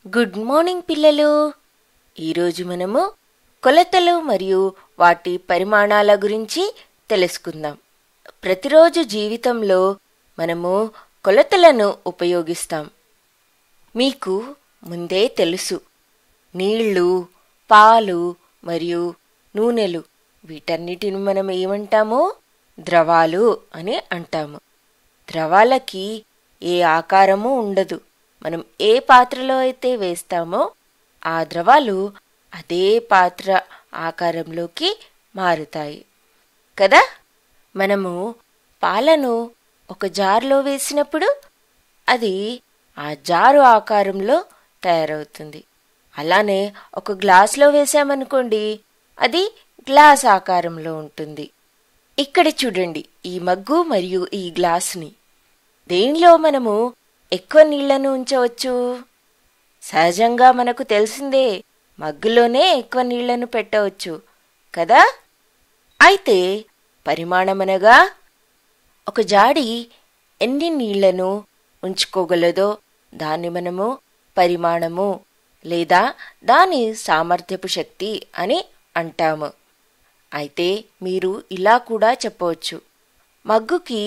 Good morning పిల్లలు. ఈరోజు మనము కొలతలు మరియు వాటి పరిమాణాల గురించి తెలుసుకుందాం. ప్రతిరోజు జీవితంలో మనము కొలతలను ఉపయోగిస్తాం. మీకు ముందే తెలుసు, నీళ్లు, పాలు మరియు నూనెలు వీటన్నిటిని మనం ఏమంటాము? ద్రవాలు అని అంటాము. ద్రవాలకి ఏ ఆకారము ఉండదు. మనం ఏ పాత్రలో అయితే వేస్తామో ఆ ద్రవాలు అదే పాత్ర ఆకారంలోకి మారుతాయి కదా. మనము పాలను ఒక జారులో వేసినప్పుడు అది ఆ జారు ఆకారంలో తయారవుతుంది. అలానే ఒక గ్లాసులో వేసామనుకోండి, అది గ్లాస్ ఆకారంలో ఉంటుంది. ఇక్కడ చూడండి, ఈ మగ్గు మరియు ఈ గ్లాసుని దేనిలో మనము ఎక్కువ నీళ్లను ఉంచవచ్చు? సహజంగా మనకు తెలిసిందే, మగ్గులోనే ఎక్కువ నీళ్లను పెట్టవచ్చు కదా. అయితే పరిమాణమనగా ఒక జాడి ఎన్ని నీళ్లను ఉంచుకోగలదో దాన్ని మనము పరిమాణము లేదా దాని సామర్థ్యపు శక్తి అని అంటాము. అయితే మీరు ఇలా కూడా చెప్పవచ్చు, మగ్గుకి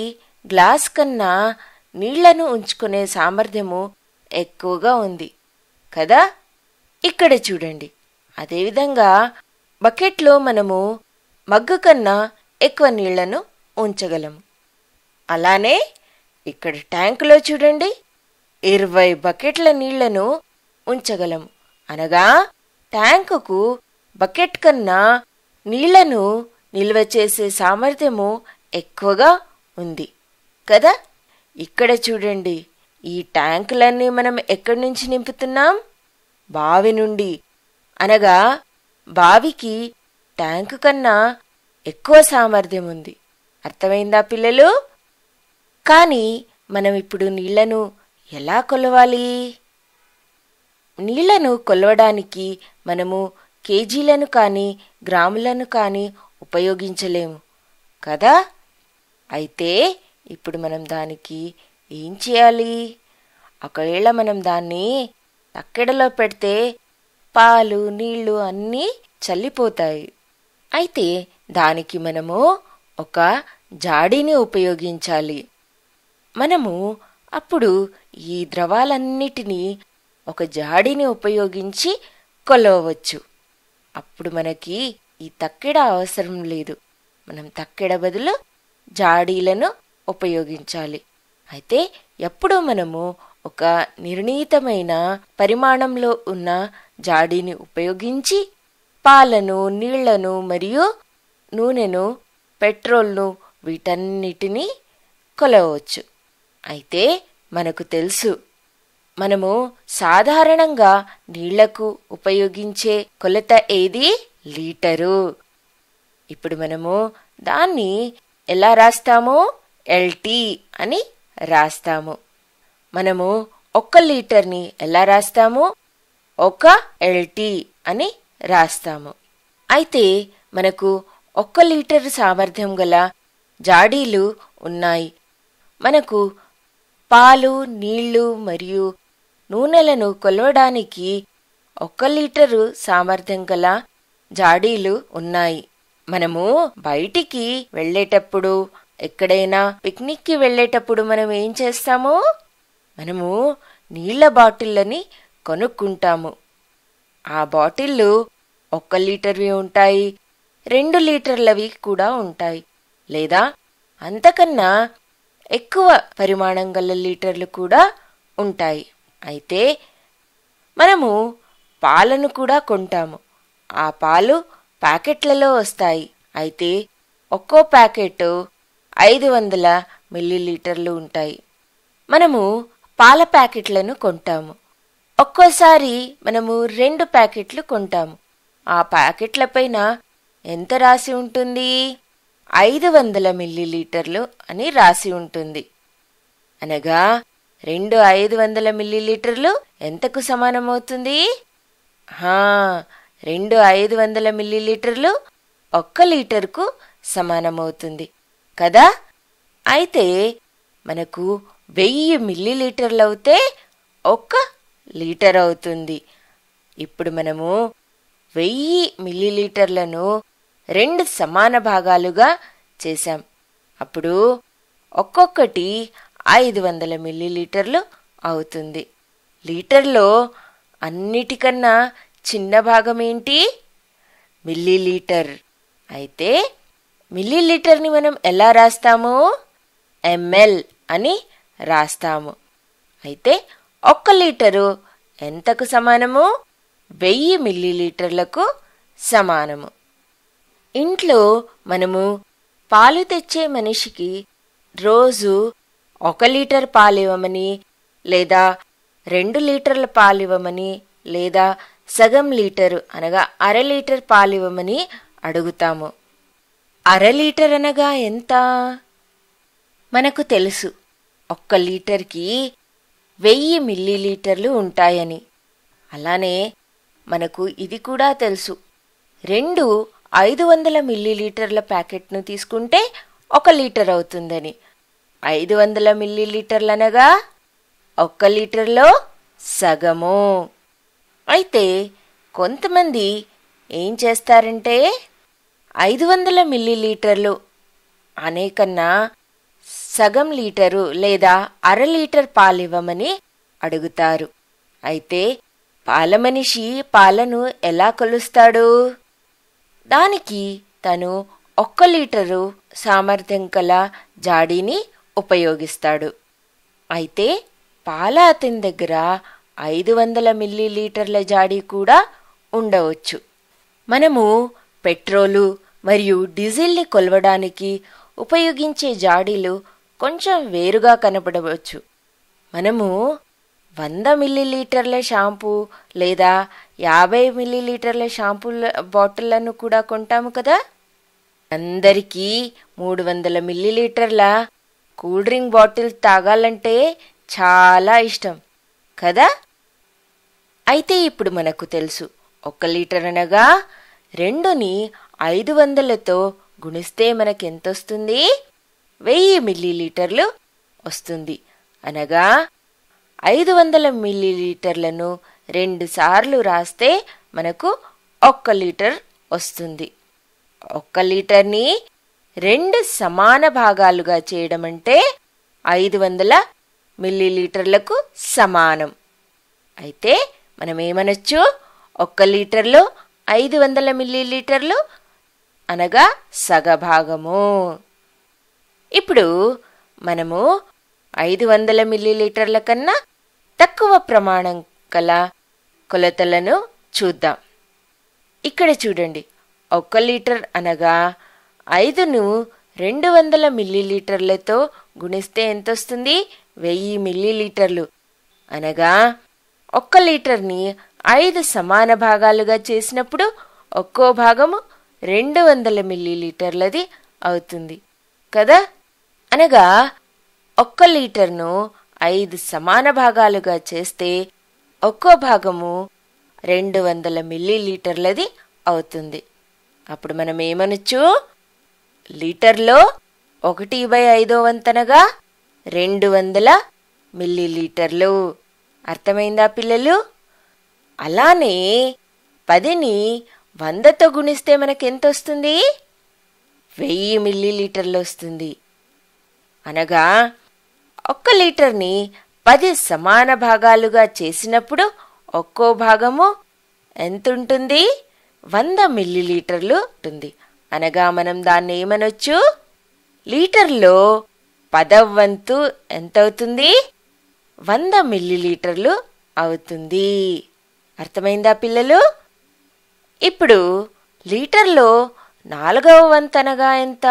గ్లాస్ కన్నా నీళ్లను ఉంచుకునే సామర్థ్యము ఎక్కువగా ఉంది కదా. ఇక్కడ చూడండి, అదేవిధంగా బకెట్లో మనము మగ్గు కన్నా ఎక్కువ నీళ్లను ఉంచగలము. అలానే ఇక్కడ ట్యాంకులో చూడండి, 20 బకెట్ల నీళ్లను ఉంచగలము. అనగా ట్యాంకుకు బకెట్ కన్నా నీళ్లను నిల్వ చేసే సామర్థ్యము ఎక్కువగా ఉంది కదా. ఇక్కడ చూడండి, ఈ ట్యాంకులన్నీ మనం ఎక్కడి నుంచి నింపుతున్నాం? బావి నుండి. అనగా బావికి ట్యాంకు కన్నా ఎక్కువ సామర్థ్యం ఉంది. అర్థమైందా పిల్లలు? కానీ మనం ఇప్పుడు నీళ్లను ఎలా కొలవాలి? నీళ్లను కొలవడానికి మనము కేజీలను కానీ గ్రాములను కానీ ఉపయోగించలేము కదా. అయితే ఇప్పుడు మనం దానికి ఏం చేయాలి? ఒకవేళ మనం దాన్ని తక్కెడలో పెడితే పాలు నీళ్లు అన్నీ చల్లిపోతాయి. అయితే దానికి మనము ఒక జాడీని ఉపయోగించాలి. మనము అప్పుడు ఈ ద్రవాలన్నిటినీ ఒక జాడీని ఉపయోగించి కొలవవచ్చు. అప్పుడు మనకి ఈ తక్కెడ అవసరం లేదు. మనం తక్కెడ బదులు జాడీలను ఉపయోగించాలి. అయితే ఎప్పుడు మనము ఒక నిర్ణీతమైన పరిమాణంలో ఉన్న జాడీని ఉపయోగించి పాలను, నీళ్లను మరియు నూనెను, పెట్రోల్ను వీటన్నిటినీ కొలవచ్చు. అయితే మనకు తెలుసు, మనము సాధారణంగా నీళ్లకు ఉపయోగించే కొలత ఏది? లీటరు. ఇప్పుడు మనము దాన్ని ఎలా రాస్తాము? ఎల్టీ అని రాస్తాము. మనము 1 లీటర్ని ఎలా రాస్తాము? 1 ఎల్టీ అని రాస్తాము. అయితే మనకు 1 లీటర్ సామర్థ్యం గల జాడీలు ఉన్నాయి. మనకు పాలు, నీళ్లు మరియు నూనెలను కొలవడానికి 1 లీటరు సామర్థ్యం గల జాడీలు ఉన్నాయి. మనము బయటికి వెళ్ళేటప్పుడు, ఎక్కడైనా పిక్నిక్కి వెళ్ళేటప్పుడు మనం ఏం చేస్తాము? మనము నీళ్ల బాటిళ్ళని కొనుక్కుంటాము. ఆ బాటిళ్ళు 1 లీటర్వి ఉంటాయి, 2 లీటర్లవి కూడా ఉంటాయి, లేదా అంతకన్నా ఎక్కువ పరిమాణం గల లీటర్లు కూడా ఉంటాయి. అయితే మనము పాలను కూడా కొంటాము. ఆ పాలు ప్యాకెట్లలో వస్తాయి. అయితే ఒక్కో ప్యాకెట్ 500 మిల్లీలీటర్లు ఉంటాయి. మనము పాల ప్యాకెట్లను కొంటాము. ఒక్కోసారి మనము 2 ప్యాకెట్లు కొంటాము. ఆ ప్యాకెట్ల పైన ఎంత రాసి ఉంటుంది? 500 మిల్లీలీటర్లు అని రాసి ఉంటుంది. అనగా 2 500 మిల్లీలీటర్లు ఎంతకు సమానమవుతుంది? 2 500 మిల్లీలీటర్లు 1 లీటర్కు సమానమవుతుంది కదా. అయితే మనకు 1000 మిల్లీలీటర్లు అవుతే 1 లీటర్ అవుతుంది. ఇప్పుడు మనము 1000 మిల్లీలీటర్లను 2 సమాన భాగాలుగా చేశాం. అప్పుడు ఒక్కొక్కటి 500 మిల్లీలీటర్లు అవుతుంది. లీటర్లో అన్నిటికన్నా చిన్న భాగం ఏంటి? మిల్లీలీటర్. అయితే మిల్లీలీటర్ని మనం ఎలా రాస్తాము? ఎంఎల్ అని రాస్తాము. అయితే 1 లీటరు ఎంతకు సమానము? 1000 మిల్లీలీటర్లకు సమానము. ఇంట్లో మనము పాలు తెచ్చే మనిషికి రోజు 1 లీటర్ పాలివ్వమని, లేదా 2 లీటర్ల పాలివ్వమని, లేదా సగం లీటరు అనగా అర లీటర్ పాలివ్వమని అడుగుతాము. అర లీటర్ అనగా ఎంత? మనకు తెలుసు 1 లీటర్కి 1000 మిల్లీలీటర్లు ఉంటాయని. అలానే మనకు ఇది కూడా తెలుసు, 2 500 మిల్లీలీటర్ల ప్యాకెట్ను తీసుకుంటే 1 లీటర్ అవుతుందని. 500 మిల్లీలీటర్లనగా 1 లీటర్లో సగము. అయితే కొంతమంది ఏం చేస్తారంటే 500 మిల్లీలీటర్లు అనేకన్నా సగం లీటరు లేదా అర లీటర్ పాలివ్వమని అడుగుతారు. అయితే పాల మనిషి పాలను ఎలా కొలుస్తాడు? దానికి తను 1 లీటరు సామర్థ్యం కల జాడీని ఉపయోగిస్తాడు. అయితే పాల అతని దగ్గర 500 మిల్లీలీటర్ల జాడీ కూడా ఉండవచ్చు. మనము పెట్రోలు మరియు డీజిల్ని కొలవడానికి ఉపయోగించే జాడీలు కొంచెం వేరుగా కనపడవచ్చు. మనము 100 మిల్లీలీటర్ల షాంపూ లేదా 50 మిల్లీలీటర్ల షాంపూ బాటిళ్లను కూడా కొంటాము కదా. అందరికీ 300 మిల్లీలీటర్ల కూల్ డ్రింక్ బాటిల్ తాగాలంటే చాలా ఇష్టం కదా. అయితే ఇప్పుడు మనకు తెలుసు, 1 లీటర్ అనగా 2ని 500తో గుణిస్తే మనకెంతొస్తుంది? 1000 మిల్లీలీటర్లు వస్తుంది. అనగా 500 మిల్లీలీటర్లను 2 సార్లు రాస్తే మనకు 1 లీటర్ వస్తుంది. 1 లీటర్ని 2 సమాన భాగాలుగా చేయడం అంటే 500 మిల్లీలీటర్లకు సమానం. అయితే మనం ఏమనొచ్చు? 1 లీటర్లో 500 మిల్లీలీటర్లు అనగా సగభాగము. ఇప్పుడు మనము 500 మిల్లీలీటర్ల కన్నా తక్కువ ప్రమాణం కల కొలతలను చూద్దాం. ఇక్కడ చూడండి, 1 లీటర్ అనగా 5ను 200 మిల్లీలీటర్లతో గుణిస్తే ఎంతొస్తుంది? 1000 మిల్లీలీటర్లు. అనగా 1 లీటర్ని 5 సమాన భాగాలుగా చేసినప్పుడు ఒక్కో భాగము 200 మిల్లీలీటర్లది అవుతుంది కదా. అనగా 1 లీటర్ను 5 సమాన భాగాలుగా చేస్తే ఒక్కో భాగము 200 మిల్లీలీటర్లది అవుతుంది. అప్పుడు మనం ఏమనొచ్చు? లీటర్లో 1/5 వంతనగా 200 మిల్లీలీటర్లు. అర్థమైందా పిల్లలు? అలానే 10ని 100తో గుణిస్తే మనకెంతొస్తుంది? 1000 మిల్లీలీటర్లు వస్తుంది. అనగా 1 లీటర్ని 10 సమాన భాగాలుగా చేసినప్పుడు ఒక్కో భాగము ఎంతుంటుంది? 100 మిల్లీలీటర్లు ఉంటుంది. అనగా మనం దాన్ని ఏమనొచ్చు? లీటర్లో 10వ వంతు ఎంతవుతుంది? 100 మిల్లీలీటర్లు అవుతుంది. అర్థమైందా పిల్లలు? ఇప్పుడు లీటర్లో 4వ వంతు అనగా ఎంత?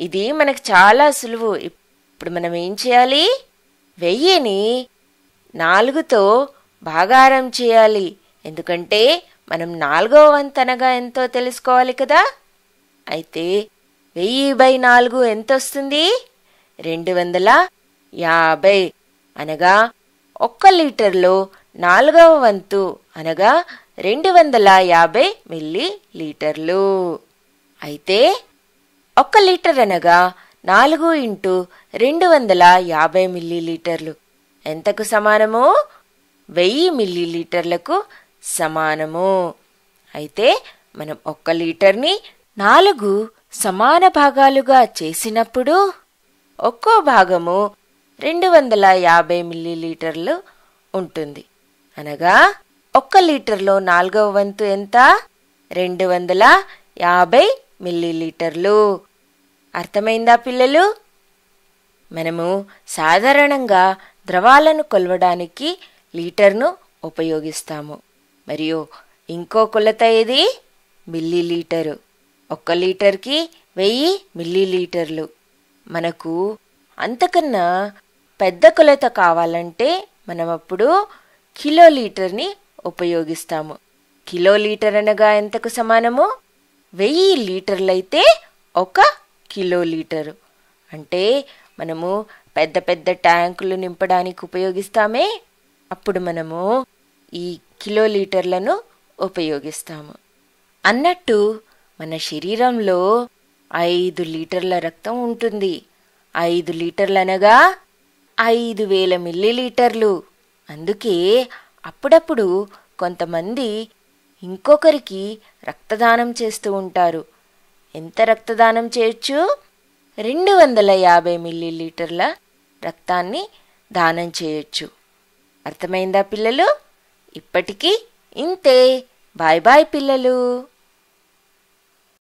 ఇది మనకు చాలా సులువు. ఇప్పుడు మనం ఏం చేయాలి? 1000ని 4తో భాగారం చేయాలి. ఎందుకంటే మనం 4వ వంతు అనగా ఎంతో తెలుసుకోవాలి కదా. అయితే 1000/4 ఎంతొస్తుంది? 250. అనగా 1 లీటర్లో 4వ వంతు అనగా 250 మిల్లీలీటర్లు. అయితే 1 లీటర్ అనగా 4 × 250 మిల్లీలీటర్లు ఎంతకు సమానము? 1000 మిల్లీలీటర్లకు సమానము. అయితే మనం 1 లీటర్ని 4 సమాన భాగాలుగా చేసినప్పుడు ఒక్కో భాగము 250 మిల్లీలీటర్లు ఉంటుంది. అనగా 1 లీటర్లో 4వ వంతు ఎంత? 250 మిల్లీలీటర్లు. అర్థమైందా పిల్లలు? మనము సాధారణంగా ద్రవాలను కొలవడానికి లీటర్ను ఉపయోగిస్తాము. మరియు ఇంకో కొలత ఏది? మిల్లీలీటరు. 1 లీటర్కి 1000 మిల్లీలీటర్లు. మనకు అంతకన్నా పెద్ద కొలత కావాలంటే మనం అప్పుడు కిలోలీటర్ని ఉపయోగిస్తాము. కిలోలీటర్ అనగా ఎంతకు సమానము? 1000 లీటర్లయితే 1 కిలోలీటరు. అంటే మనము పెద్ద పెద్ద ట్యాంకులు నింపడానికి ఉపయోగిస్తామే, అప్పుడు మనము ఈ కిలోలీటర్లను ఉపయోగిస్తాము. అన్నట్టు మన శరీరంలో 5 లీటర్ల రక్తం ఉంటుంది. 5 లీటర్లు అనగా 5000 మిల్లీలీటర్లు. అందుకే అప్పుడప్పుడు కొంతమంది ఇంకొకరికి రక్తదానం చేస్తూ ఉంటారు. ఎంత రక్తదానం చేయొచ్చు? 250 మిల్లీలీటర్ల రక్తాన్ని దానం చేయొచ్చు. అర్థమైందా పిల్లలు? ఇప్పటికీ ఇంతే. బాయ్ బాయ్ పిల్లలు.